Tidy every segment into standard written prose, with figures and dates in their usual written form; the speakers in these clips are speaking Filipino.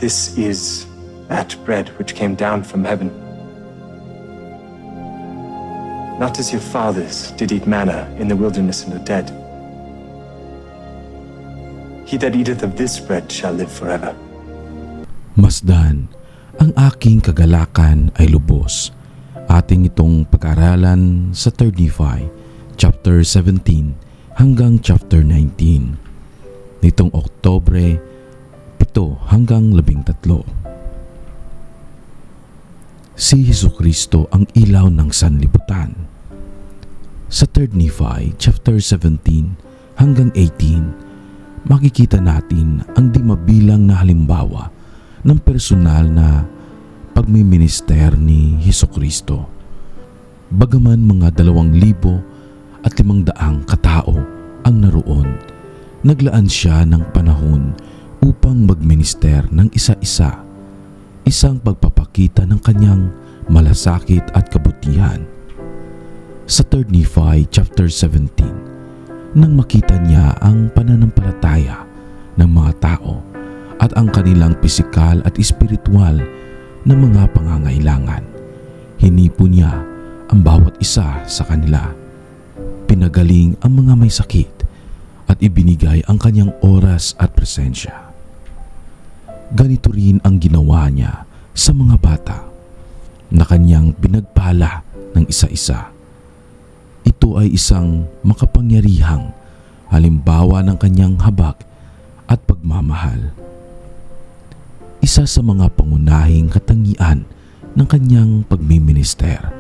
This is that bread which came down from heaven. Not as your fathers did eat manna in the wilderness and are dead. He that eateth of this bread shall live forever. Masdan, ang aking kagalakan ay lubos. Ating itong pag-aralan sa 3 Nephi, chapter 17 hanggang chapter 19. Nitong Oktobre 7 hanggang 13. Si Hesukristo ang ilaw ng sanlibutan. Sa 3 Nephi, chapter 17 hanggang 18, makikita natin ang di mabilang na halimbawa ng personal na pagmiminister ni Hesukristo. Bagaman mga 2,500 katao ang naroon, naglaan siya ng panahon upang magminister ng isa-isa, isang pagpapakita ng kanyang malasakit at kabutihan. Sa 3 Nephi chapter 17, nang makita niya ang pananampalataya ng mga tao at ang kanilang pisikal at espiritual na mga pangangailangan, hinipo niya ang bawat isa sa kanila. Pinagaling ang mga may sakit at ibinigay ang kanyang oras at presensya. Ganito rin ang ginawa niya sa mga bata na kanyang pinagpala ng isa-isa. Ito ay isang makapangyarihang halimbawa ng kanyang habag at pagmamahal. Isa sa mga pangunahing katangian ng kanyang pagmiminister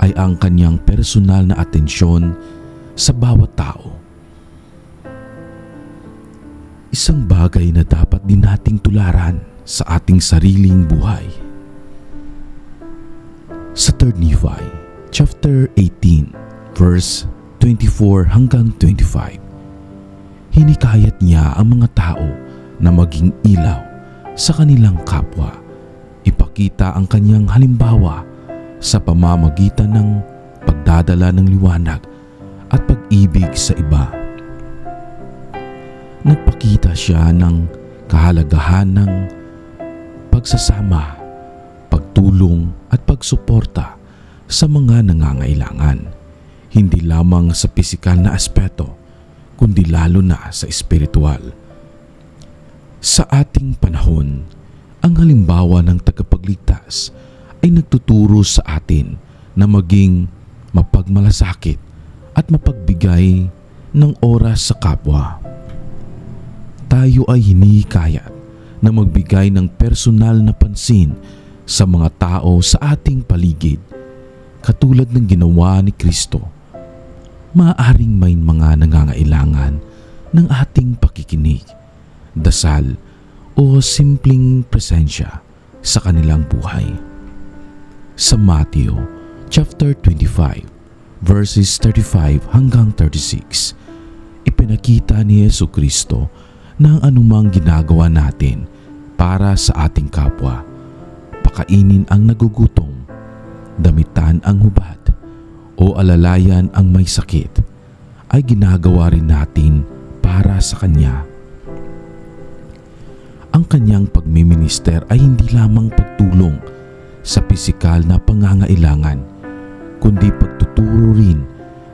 ay ang kanyang personal na atensyon sa bawat tao. Isang bagay na dapat din nating tularan sa ating sariling buhay. Sa 3 Nephi, chapter 18, verse 24 hanggang 25, hinikayat niya ang mga tao na maging ilaw sa kanilang kapwa. Ipakita ang kanyang halimbawa sa pamamagitan ng pagdadala ng liwanag at pag-ibig sa iba. Nagpakita siya ng kahalagahan ng pagsasama, pagtulong at pagsuporta sa mga nangangailangan, hindi lamang sa pisikal na aspeto, kundi lalo na sa espiritual. Sa ating panahon, ang halimbawa ng tagapagligtas ay nagtuturo sa atin na maging mapagmalasakit at mapagbigay ng oras sa kapwa. Tayo ay hinihikayat na magbigay ng personal na pansin sa mga tao sa ating paligid, katulad ng ginawa ni Kristo. Maaaring may mga nangangailangan ng ating pakikinig, dasal o simpleng presensya sa kanilang buhay. Sa Matthew chapter 25, verses 35 hanggang 36, ipinakita ni Hesukristo na ang anumang ginagawa natin para sa ating kapwa, pakainin ang nagugutom, damitan ang hubad, o alalayan ang may sakit, ay ginagawa rin natin para sa Kanya. Ang Kanyang pagmiminister ay hindi lamang pagtulong sa pisikal na pangangailangan, kundi pagtuturo rin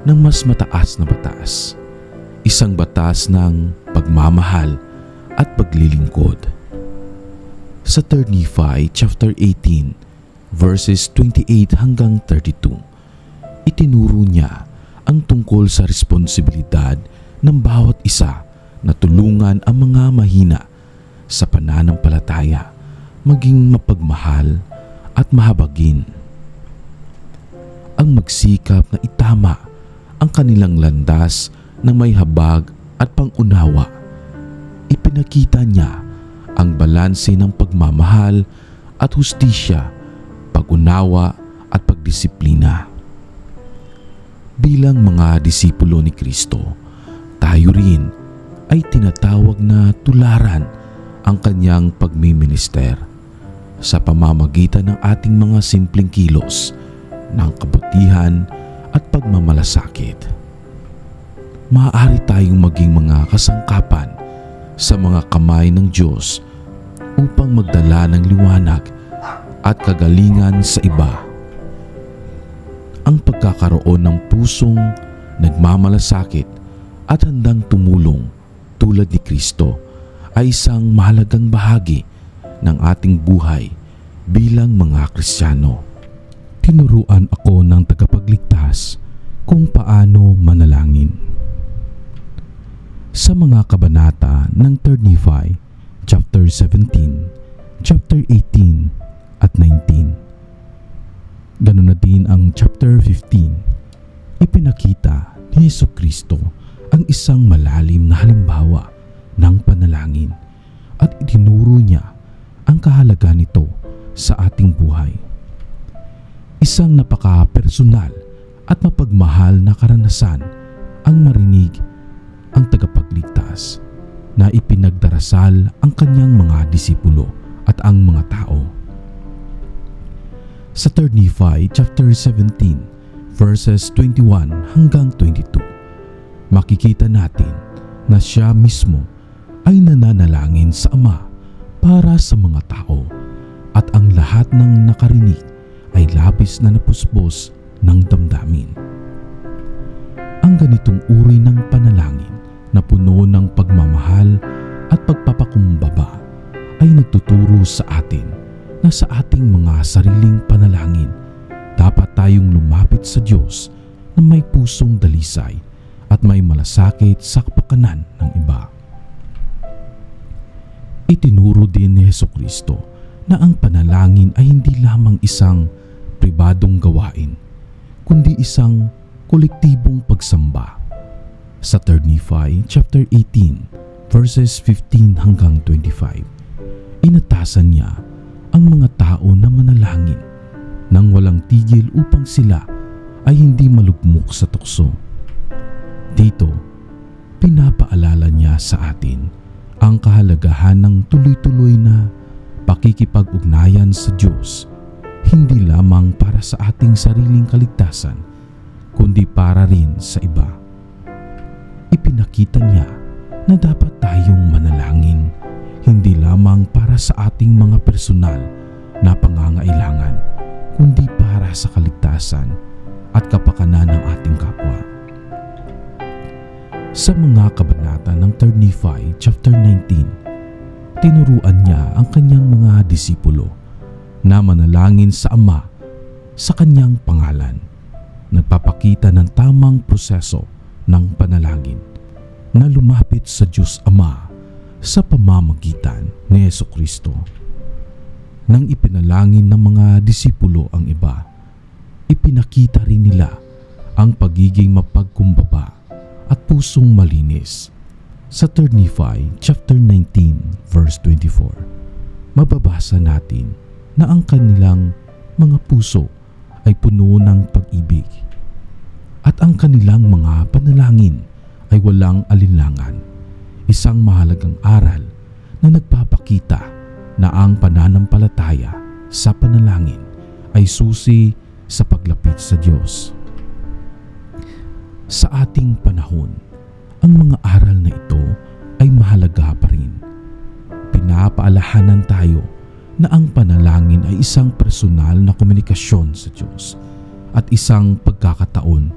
ng mas mataas na batas. Isang batas ng pagmamahal at paglilingkod. Sa 3 Nephi chapter 18, verses 28 hanggang 32, itinuro niya ang tungkol sa responsibilidad ng bawat isa na tulungan ang mga mahina sa pananampalataya, maging mapagmahal at mahabagin. Ang magsikap na itama ang kanilang landas ng may habag at pangunawa. Ipinakita niya ang balanse ng pagmamahal at hustisya, pag-unawa at pagdisiplina. Bilang mga disipulo ni Kristo, tayo rin ay tinatawag na tularan ang kanyang pagmiminister sa pamamagitan ng ating mga simpleng kilos ng kabutihan at pagmamalasakit. Maaari tayong maging mga kasangkapan sa mga kamay ng Diyos upang magdala ng liwanag at kagalingan sa iba. Ang pagkakaroon ng pusong nagmamalasakit at handang tumulong tulad ni Kristo ay isang mahalagang bahagi ng ating buhay bilang mga Kristiyano. Tinuruan ako ng tagapagligtas kung paano manalangin. Sa mga kabanata ng 3 Nephi, chapter 17, chapter 18 at 19. Ganun na din ang chapter 15. Ipinakita ni Jesucristo ang isang malalim na halimbawa ng panalangin at itinuro niya ang kahalagaan nito sa ating buhay. Isang napaka-personal at mapagmahal na karanasan ang marinig ang tagapagligtas na ipinagdarasal ang kanyang mga disipulo at ang mga tao. Sa 3 Nephi chapter 17 verses 21 hanggang 22, makikita natin na siya mismo ay nananalangin sa Ama para sa mga tao at ang lahat ng nakarinig ay labis na napusbos ng damdamin. Ang ganitong uri ng panalangin na puno ng pagmamahal at pagpapakumbaba ay nagtuturo sa atin na sa ating mga sariling panalangin dapat tayong lumapit sa Diyos na may pusong dalisay at may malasakit sa kapakanan ng iba. Itinuro din ni Jesucristo na ang panalangin ay hindi lamang isang pribadong gawain, kundi isang kolektibong pagsamba. Sa 3 Nephi chapter 18 verses 15 hanggang 25, inatasan niya ang mga tao na manalangin nang walang tigil upang sila ay hindi malugmok sa tukso. Dito, pinapaalala niya sa atin ang kahalagahan ng tuloy-tuloy na pakikipag-ugnayan sa Diyos, hindi lamang para sa ating sariling kaligtasan, kundi para rin sa iba. Ipinakita niya na dapat tayong manalangin hindi lamang para sa ating mga personal na pangangailangan, kundi para sa kaligtasan at kapakanan ng ating kapwa. Sa mga kabanata ng 3 Nephi chapter 19, tinuruan niya ang kanyang mga disipulo na manalangin sa Ama sa kanyang pangalan. Nagpapakita ng tamang proseso ng panalangin na lumapit sa Diyos Ama sa pamamagitan ni Jesucristo. Nang ipinalangin ng mga disipulo ang iba, ipinakita rin nila ang pagiging mapagkumbaba at pusong malinis. Sa 3 Nephi chapter 19 verse 24, mababasa natin na ang kanilang mga puso ay puno ng pag-ibig at ang kanilang mga panalangin ay walang alinlangan. Isang mahalagang aral na nagpapakita na ang pananampalataya sa panalangin ay susi sa paglapit sa Diyos. Sa ating panahon, ang mga aral na ito ay mahalaga pa rin. Pinapaalahanan tayo na ang panalangin ay isang personal na komunikasyon sa Diyos at isang pagkakataon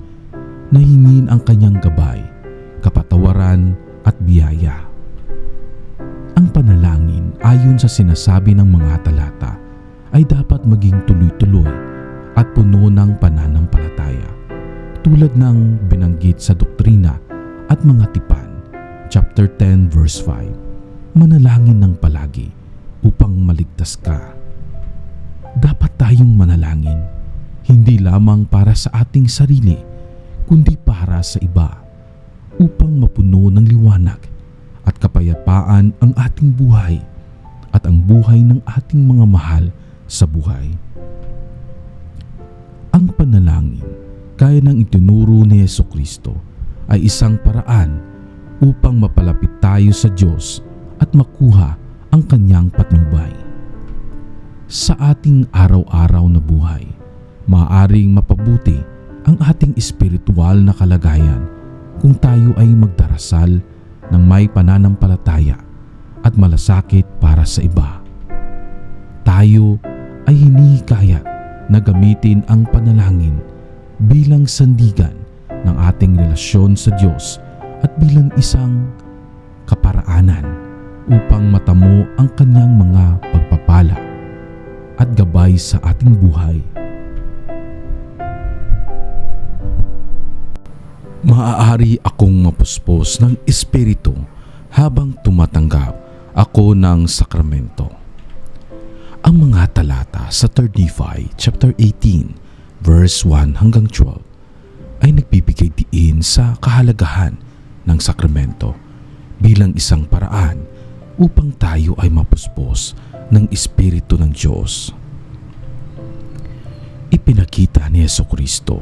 na hingin ang kanyang gabay, kapatawaran at biyaya. Ang panalangin ayon sa sinasabi ng mga talata ay dapat maging tuloy-tuloy at puno ng pananampalataya, tulad ng binanggit sa doktrina at mga tipan, chapter 10 verse 5. Manalangin ng palagi upang maligtas ka. Dapat tayong manalangin hindi lamang para sa ating sarili, kundi para sa iba, upang mapuno ng liwanag at kapayapaan ang ating buhay at ang buhay ng ating mga mahal sa buhay. Ang panalangin, gaya ng itinuro ni Jesucristo, ay isang paraan upang mapalapit tayo sa Diyos at makuha ang kanyang patnubay. Sa ating araw-araw na buhay, maaaring mapabuti ang ating espiritual na kalagayan kung tayo ay magdarasal ng may pananampalataya at malasakit para sa iba. tayo ay hinihikayat na gamitin ang panalangin bilang sandigan ng ating relasyon sa Diyos at bilang isang kaparaanan upang matamo ang kanyang mga pagpapala at gabay sa ating buhay. Maaari akong mapuspos ng Espiritu habang tumatanggap ako ng sakramento. Ang mga talata sa 3 Nephi chapter 18 verse 1 hanggang 12 ay nagbibigay diin sa kahalagahan ng sakramento bilang isang paraan upang tayo ay mapuspos ng Espiritu ng Diyos. Ipinakita ni Jesucristo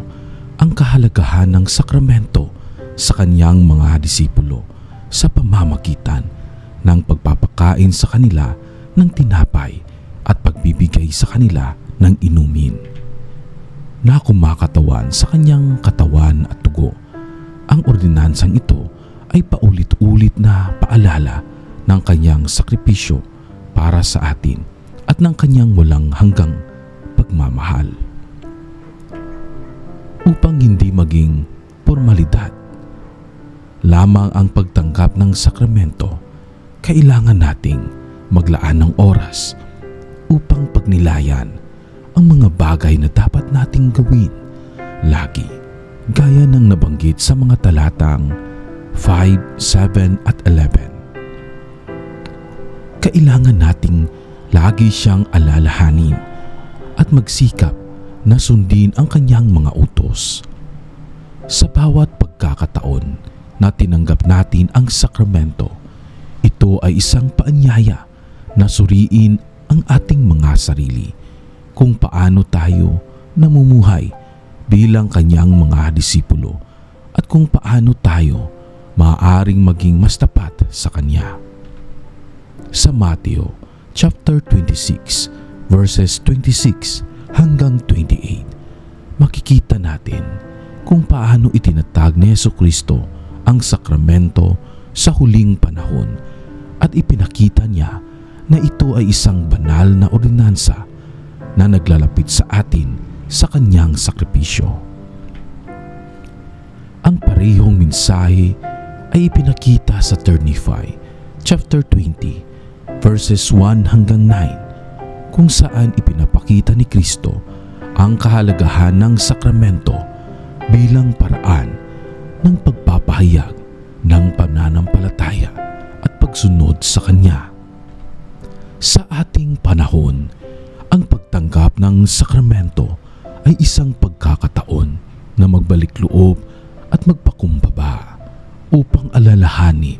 ang kahalagahan ng sakramento sa kanyang mga disipulo sa pamamagitan ng pagpapakain sa kanila ng tinapay at pagbibigay sa kanila ng inumin na kumakatawan sa kanyang katawan at dugo. Ang ordinansang ito ay paulit-ulit na paalala ng kanyang sakripisyo para sa atin at ng kanyang walang hanggang pagmamahal. Upang hindi maging formalidad lamang ang pagtanggap ng sakramento, kailangan nating maglaan ng oras upang pagnilayan ang mga bagay na dapat nating gawin lagi, gaya ng nabanggit sa mga talatang 5, 7 at 11. Kailangan nating lagi siyang alalahanin at magsikap na sundin ang kanyang mga utos. Sa bawat pagkakataon na tinanggap natin ang sakramento, ito ay isang paanyaya na suriin ang ating mga sarili kung paano tayo namumuhay bilang kanyang mga disipulo at kung paano tayo maaaring maging mas tapat sa kanya. Sa Mateo chapter 26 verses 26 hanggang 28, makikita natin kung paano itinatag ni Jesucristo ang sakramento sa huling panahon at ipinakita niya na ito ay isang banal na ordinansa na naglalapit sa atin sa kanyang sakripisyo. Ang parehong mensahe ay ipinakita sa 3 Nephi chapter 20 verses 1 hanggang 9, kung saan ipinapakita ni Kristo ang kahalagahan ng sakramento bilang paraan ng pagpapahayag ng pananampalataya at pagsunod sa Kanya. Sa ating panahon, ang pagtanggap ng sakramento ay isang pagkakataon na magbalik loob at magpakumbaba upang alalahanin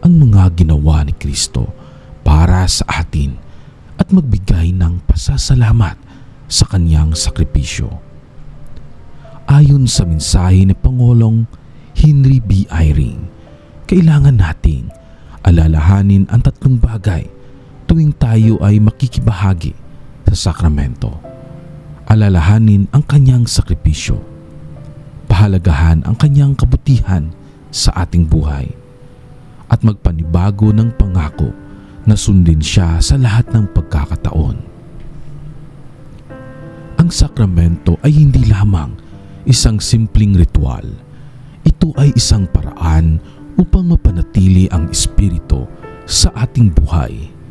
ang mga ginawa ni Kristo para sa atin at magbigay ng pasasalamat sa kanyang sakripisyo. Ayon sa mensahe ni Pangulong Henry B. Eyring, kailangan nating alalahanin ang tatlong bagay tuwing tayo ay makikibahagi sa sakramento. Alalahanin ang kanyang sakripisyo, pahalagahan ang kanyang kabutihan sa ating buhay, at magpanibago ng pangako na sundin siya sa lahat ng pagkakataon. Ang sakramento ay hindi lamang isang simpleng ritual. Ito ay isang paraan upang mapanatili ang Espiritu sa ating buhay.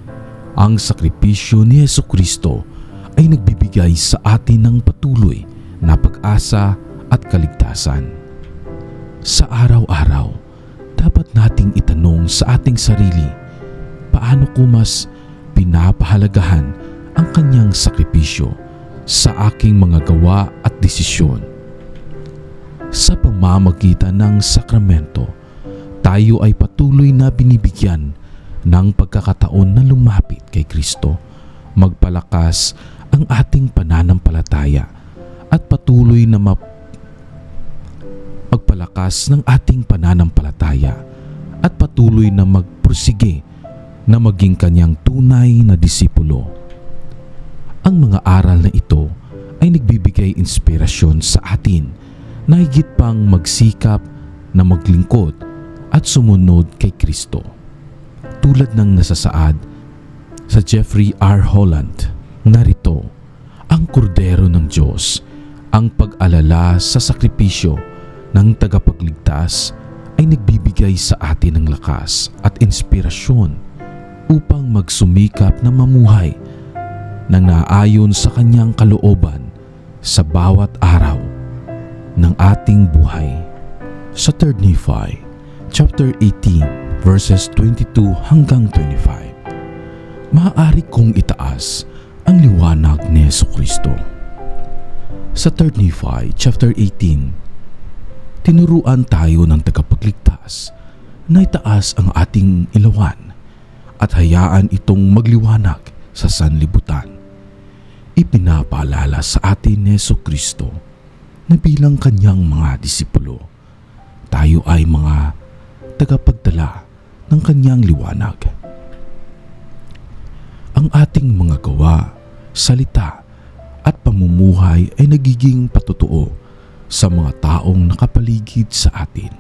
Ang sakripisyo ni Jesucristo ay nagbibigay sa atin ng patuloy na pag-asa at kaligtasan. Sa araw-araw, dapat nating itanong sa ating sarili, paano ko mas pinapahalagahan ang kanyang sakripisyo sa aking mga gawa at desisyon? Sa pamamagitan ng sakramento, tayo ay patuloy na binibigyan ng pagkakataon na lumapit kay Kristo, magpalakas ang ating pananampalataya at patuloy na magpalakas ng ating pananampalataya at patuloy na magpursige na maging kanyang tunay na disipulo. Ang mga aral na ito ay nagbibigay inspirasyon sa atin na higit pang magsikap na maglingkod at sumunod kay Kristo. Tulad ng nasasaad sa Jeffrey R. Holland, Narito, ang kordero ng Diyos, ang pag-alala sa sakripisyo ng tagapagligtas ay nagbibigay sa atin ng lakas at inspirasyon upang magsumikap na mamuhay nang naayon sa kanyang kalooban sa bawat araw ng ating buhay. Sa 3 Nephi chapter 18 verses 22 hanggang 25, maaari kong itaas ang liwanag ni Jesucristo. Sa 3 Nephi chapter 18, tinuruan tayo ng tagapagligtas na itaas ang ating ilawan at hayaan itong magliwanag sa sanlibutan. Ipinapaalala sa atin ni Jesucristo na bilang kanyang mga disipulo, tayo ay mga tagapagdala ng kanyang liwanag. Ang ating mga gawa, salita at pamumuhay ay nagiging patotoo sa mga taong nakapaligid sa atin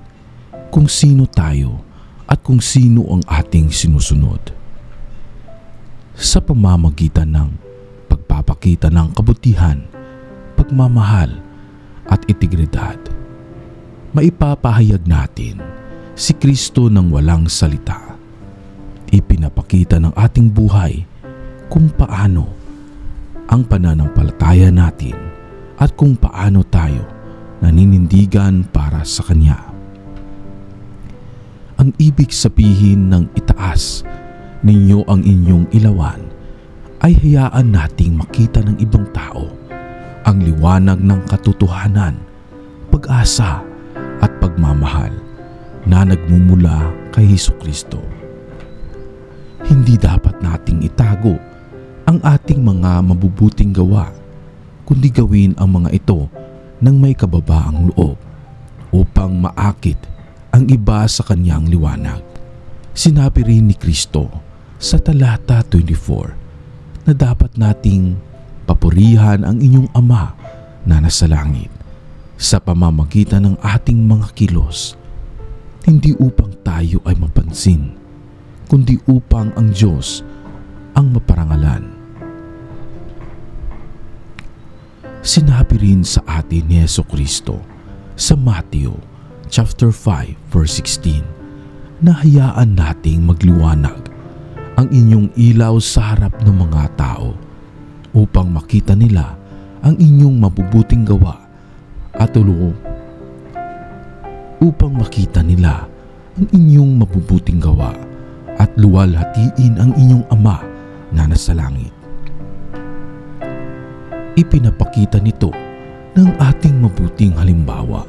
kung sino tayo at kung sino ang ating sinusunod. Sa pamamagitan ng pagpapakita ng kabutihan, pagmamahal at integridad, maipapahayag natin si Kristo ng walang salita. Ipinapakita ng ating buhay kung paano ang pananampalataya natin at kung paano tayo naninindigan para sa Kanya. Ang ibig sabihin ng itaas ninyo ang inyong ilawan ay hayaan nating makita ng ibang tao ang liwanag ng katotohanan, pag-asa at pagmamahal na nagmumula kay Jesucristo. Hindi dapat nating itago ang ating mga mabubuting gawa, kundi gawin ang mga ito ng may kababaang loob upang maakit ang iba sa kanyang liwanag. Sinabi rin ni Kristo sa talata 24 na dapat nating papurihan ang inyong Ama na nasa langit sa pamamagitan ng ating mga kilos, hindi upang tayo ay mapansin, kundi upang ang Diyos ang maparangalan. Sinabi rin sa atin ni Jesucristo sa Mateo chapter 5 verse 16 na hayaan nating magliwanag ang inyong ilaw sa harap ng mga tao upang makita nila ang inyong mabubuting gawa at upang makita nila ang inyong mabubuting gawa at luwalhatiin ang inyong Ama na nasa langit. Ipinapakita nito ng ating mabuting halimbawa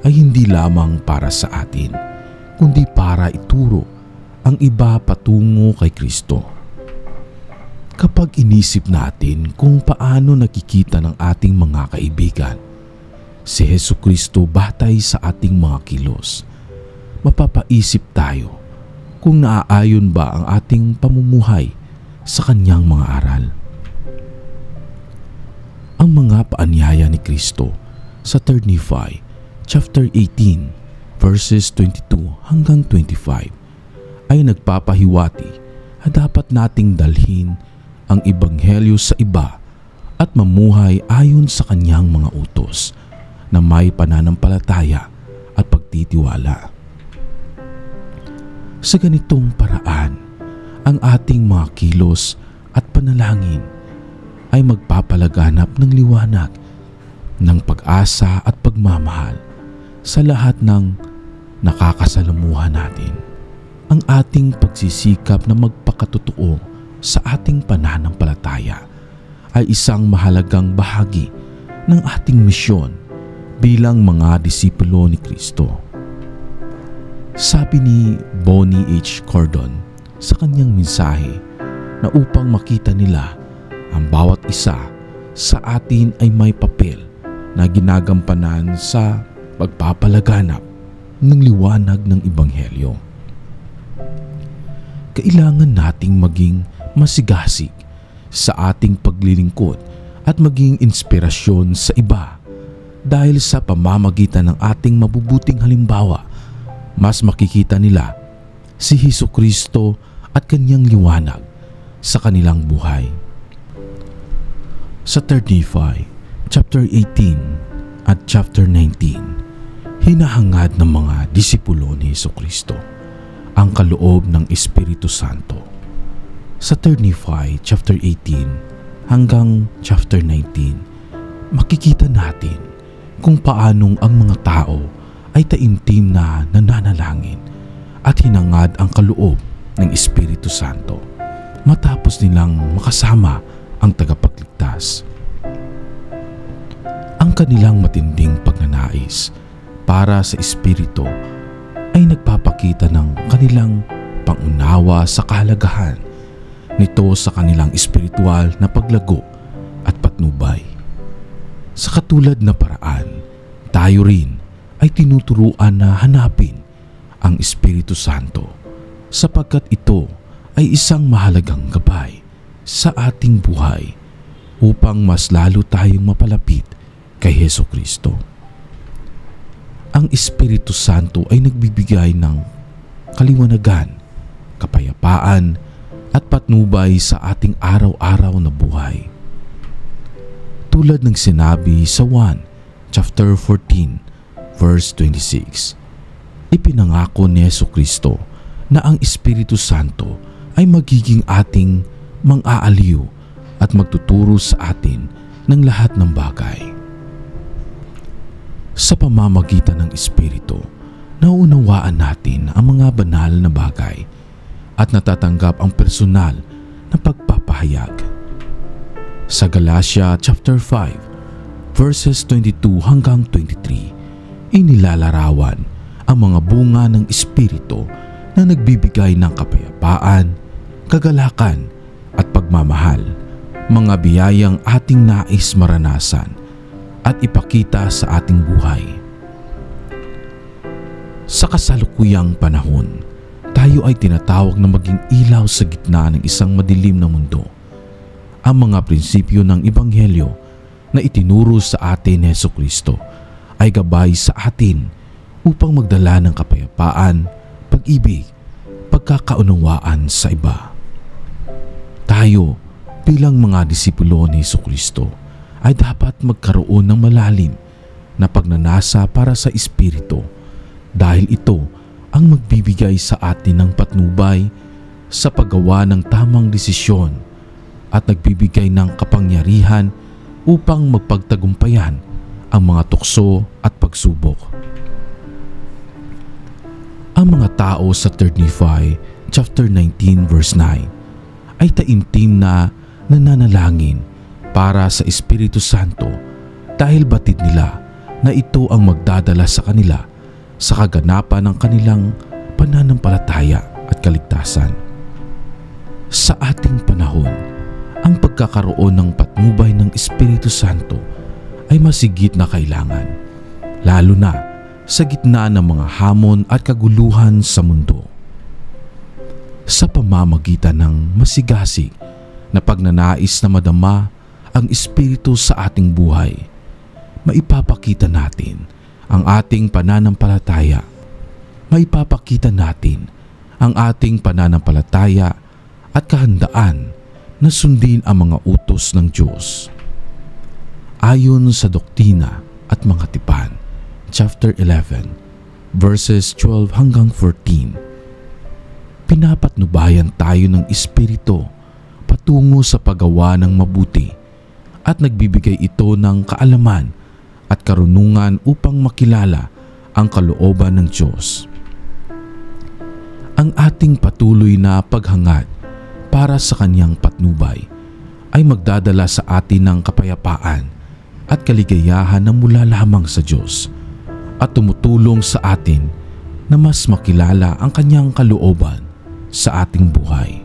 ay hindi lamang para sa atin, kundi para ituro ang iba patungo kay Kristo. Kapag inisip natin kung paano nakikita ng ating mga kaibigan si Jesucristo batay sa ating mga kilos, mapapaisip tayo kung naaayon ba ang ating pamumuhay sa kanyang mga aral. Ang mga paanyaya ni Kristo sa 3 Nephi chapter 18 verses 22 hanggang 25 ay nagpapahiwati na dapat nating dalhin ang ebanghelyo sa iba at mamuhay ayon sa kanyang mga utos na may pananampalataya at pagtitiwala. Sa ganitong paraan, ang ating mga kilos at panalangin ay magpapalaganap ng liwanag, ng pag-asa at pagmamahal sa lahat ng nakakasalamuhan natin. Ang ating pagsisikap na magpakatotoo sa ating pananampalataya ay isang mahalagang bahagi ng ating misyon bilang mga disipulo ni Kristo. Sabi ni Bonnie H. Cordon sa kanyang mensahe na upang makita nila ang bawat isa sa atin ay may papel na ginagampanan sa pagpapalaganap ng liwanag ng Ebanghelyo. Kailangan nating maging masigasig sa ating paglilingkod at maging inspirasyon sa iba dahil sa pamamagitan ng ating mabubuting halimbawa, mas makikita nila si Jesucristo at kanyang liwanag sa kanilang buhay. Sa 3 Nephi, chapter 18 at chapter 19, hinahangad ng mga disipulo ni Jesucristo ang kaloob ng Espiritu Santo. Sa 3 Nephi, chapter 18 hanggang chapter 19, makikita natin kung paanong ang mga tao ay taimtim na nananalangin at hinangad ang kaloob ng Espiritu Santo matapos nilang makasama ang tagapagligtas. Ang kanilang matinding pagnanais para sa Espiritu ay nagpapakita ng kanilang pangunawa sa kahalagahan nito sa kanilang espiritual na paglago at patnubay. Sa katulad na paraan, tayo rin ay tinuturuan na hanapin ang Espiritu Santo sapagkat ito ay isang mahalagang gabay sa ating buhay upang mas lalo tayong mapalapit kay Jesucristo. Ang Espiritu Santo ay nagbibigay ng kaliwanagan, kapayapaan at patnubay sa ating araw-araw na buhay. Tulad ng sinabi sa 1 chapter 14 verse 26, ipinangako ni Jesucristo na ang Espiritu Santo ay magiging ating mang-aaliw at magtuturo sa atin ng lahat ng bagay. Sa pamamagitan ng Espiritu, nauunawaan natin ang mga banal na bagay at natatanggap ang personal na pagpapahayag. Sa Galatia chapter 5 verses 22 hanggang 23, inilalarawan ang mga bunga ng Espiritu na nagbibigay ng kapayapaan, kagalakan at pagmamahal, mga biyayang ating nais maranasan at ipakita sa ating buhay. Sa kasalukuyang panahon, tayo ay tinatawag na maging ilaw sa gitna ng isang madilim na mundo. Ang mga prinsipyo ng Ebanghelyo na itinuro sa atin ni Jesucristo ay gabay sa atin upang magdala ng kapayapaan, pag-ibig, pagkakaunawaan sa iba. Tayo bilang mga disipulo ni Jesucristo ay dapat magkaroon ng malalim na pagnanasa para sa Espiritu dahil ito ang magbibigay sa atin ng patnubay sa paggawa ng tamang desisyon at nagbibigay ng kapangyarihan upang magpagtagumpayan ang mga tukso at pagsubok. Ang mga tao sa 3 Nephi chapter 19 verse 9 ay taimtim na nananalangin para sa Espiritu Santo dahil batid nila na ito ang magdadala sa kanila sa kaganapan ng kanilang pananampalataya at kaligtasan. Sa ating panahon, ang pagkakaroon ng patnubay ng Espiritu Santo ay masigit na kailangan, lalo na sa gitna ng mga hamon at kaguluhan sa mundo. Sa pamamagitan ng masigasig na pagnanais na madama ang Espiritu sa ating buhay, maipapakita natin ang ating pananampalataya. Maipapakita natin ang ating pananampalataya at kahandaan na sundin ang mga utos ng Diyos. Ayon sa Doktrina at Mga Tipan, chapter 11, verses 12 hanggang 14, pinapatnubayan tayo ng Espiritu patungo sa paggawa ng mabuti at nagbibigay ito ng kaalaman at karunungan upang makilala ang kalooban ng Diyos. Ang ating patuloy na paghangad para sa Kanyang patnubay ay magdadala sa atin ng kapayapaan at kaligayahan na mula lamang sa Diyos at tumutulong sa atin na mas makilala ang Kanyang kalooban sa ating buhay.